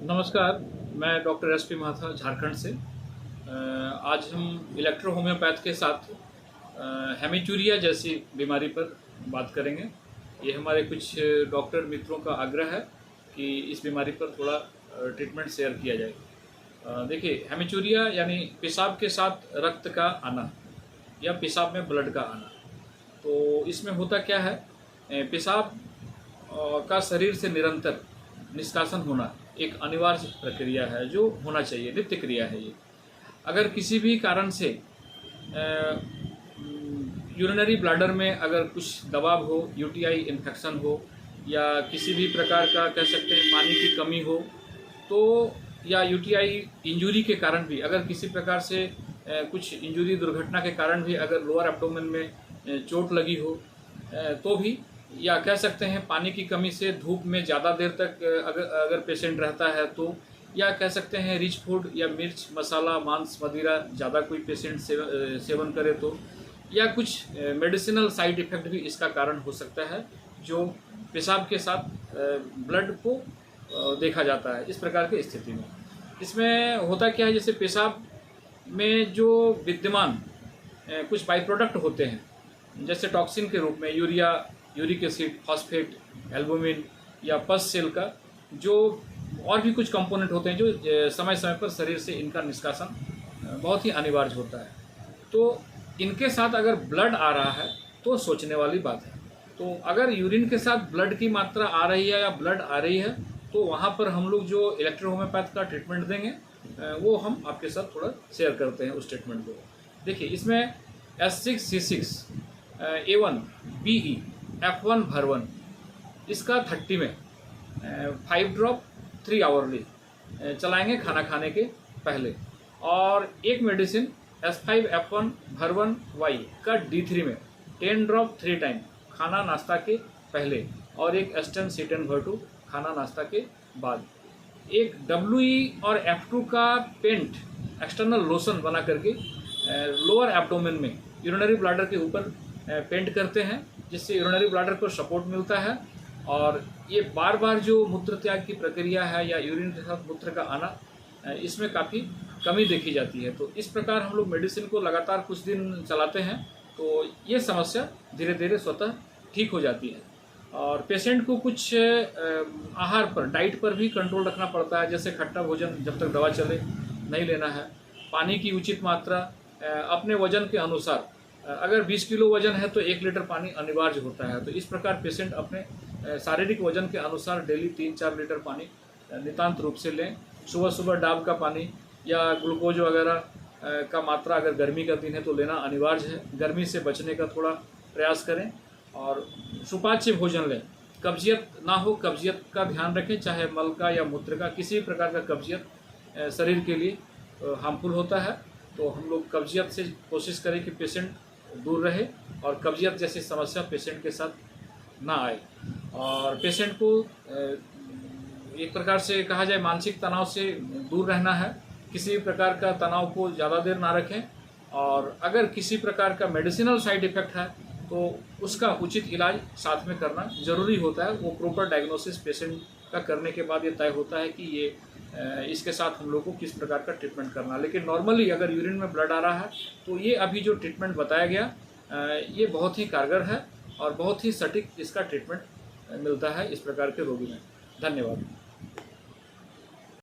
नमस्कार, मैं doctor S P Mahatha Jharkhand से। आज हम इलेक्ट्रो होम्योपैथ के साथ हेमीचूरिया जैसी बीमारी पर बात करेंगे। ये हमारे कुछ डॉक्टर मित्रों का आग्रह है कि इस बीमारी पर थोड़ा ट्रीटमेंट शेयर किया जाए। देखिए, हेमीचूरिया यानी पेशाब के साथ रक्त का आना या पेशाब में ब्लड का आना। तो इसमें होता क्या है, पेशाब का शरीर से निरंतर निष्कासन होना एक अनिवार्य प्रक्रिया है जो होना चाहिए, नित्य क्रिया है ये। अगर किसी भी कारण से यूरिनरी ब्लैडर में अगर कुछ दबाव हो, यूटीआई इन्फेक्शन हो या किसी भी प्रकार का कह सकते हैं पानी की कमी हो, तो या यूटीआई इंजरी के कारण भी अगर किसी प्रकार से कुछ इंजरी दुर्घटना के कारण भी अगर लोअर एब्डोमेन में चोट लगी हो, तो भी, या कह सकते हैं पानी की कमी से धूप में ज़्यादा देर तक अगर पेशेंट रहता है तो, या कह सकते हैं रिच फूड या मिर्च मसाला मांस मदिरा ज़्यादा कोई पेशेंट सेवन करे तो, या कुछ मेडिसिनल साइड इफ़ेक्ट भी इसका कारण हो सकता है जो पेशाब के साथ ब्लड को देखा जाता है इस प्रकार की स्थिति में। इसमें होता क्या है, जैसे पेशाब में जो विद्यमान कुछ बाई प्रोडक्ट होते हैं, जैसे टॉक्सिन के रूप में urea, uric acid, phosphate, albumin या पस सेल का, जो और भी कुछ कंपोनेंट होते हैं जो समय समय पर शरीर से इनका निष्कासन बहुत ही अनिवार्य होता है। तो इनके साथ अगर ब्लड आ रहा है तो सोचने वाली बात है। तो अगर यूरिन के साथ ब्लड की मात्रा आ रही है या ब्लड आ रही है, तो वहाँ पर हम लोग जो इलेक्ट्रो होम्योपैथ का ट्रीटमेंट देंगे वो हम आपके साथ थोड़ा शेयर करते हैं उस ट्रीटमेंट को। देखिए, इसमें S6C6 A1 BE F1 भरवन, इसका 30 में 5 ड्रॉप 3 आवरली चलाएंगे खाना खाने के पहले, और एक मेडिसिन S5 F1 भरवन Y का D3 में 10 ड्रॉप 3 टाइम खाना नाश्ता के पहले, और एक S10 C10 भर2 खाना नाश्ता के बाद। एक WE और F2 का पेंट एक्सटर्नल लोशन बना करके लोअर एब्डोमेन में यूरिनरी ब्लैडर के ऊपर पेंट करते हैं, जिससे यूरिनरी ब्लैडर को सपोर्ट मिलता है। और ये बार बार जो मूत्र त्याग की प्रक्रिया है या यूरिन के साथ मूत्र का आना, इसमें काफ़ी कमी देखी जाती है। तो इस प्रकार हम लोग मेडिसिन को लगातार कुछ दिन चलाते हैं तो ये समस्या धीरे धीरे स्वतः ठीक हो जाती है। और पेशेंट को कुछ आहार पर, डाइट पर भी कंट्रोल रखना पड़ता है, जैसे खट्टा भोजन जब तक दवा चले नहीं लेना है, पानी की उचित मात्रा अपने वजन के अनुसार, अगर 20 किलो वजन है तो 1 लीटर पानी अनिवार्य होता है। तो इस प्रकार पेशेंट अपने शारीरिक वजन के अनुसार डेली 3-4 लीटर पानी नितांत रूप से लें। सुबह सुबह डाब का पानी या ग्लूकोज वगैरह का मात्रा अगर गर्मी का दिन है तो लेना अनिवार्य है। गर्मी से बचने का थोड़ा प्रयास करें और सुपाच्य भोजन लें। कब्जियत ना हो, कब्जियत का ध्यान रखें, चाहे मल का या मूत्र का, किसी भी प्रकार का कब्जियत शरीर के लिए हार्मफुल होता है। तो हम लोग कब्जियत से कोशिश करें कि पेशेंट दूर रहे और कब्जियत जैसी समस्या पेशेंट के साथ ना आए। और पेशेंट को एक प्रकार से कहा जाए मानसिक तनाव से दूर रहना है, किसी भी प्रकार का तनाव को ज़्यादा देर ना रखें। और अगर किसी प्रकार का मेडिसिनल साइड इफ़ेक्ट है तो उसका उचित इलाज साथ में करना ज़रूरी होता है। वो प्रॉपर डायग्नोसिस पेशेंट का करने के बाद ये तय होता है कि ये इसके साथ हम लोग को किस प्रकार का ट्रीटमेंट करना। लेकिन नॉर्मली अगर यूरिन में ब्लड आ रहा है तो ये अभी जो ट्रीटमेंट बताया गया ये बहुत ही कारगर है और बहुत ही सटीक इसका ट्रीटमेंट मिलता है इस प्रकार के रोगी में। धन्यवाद।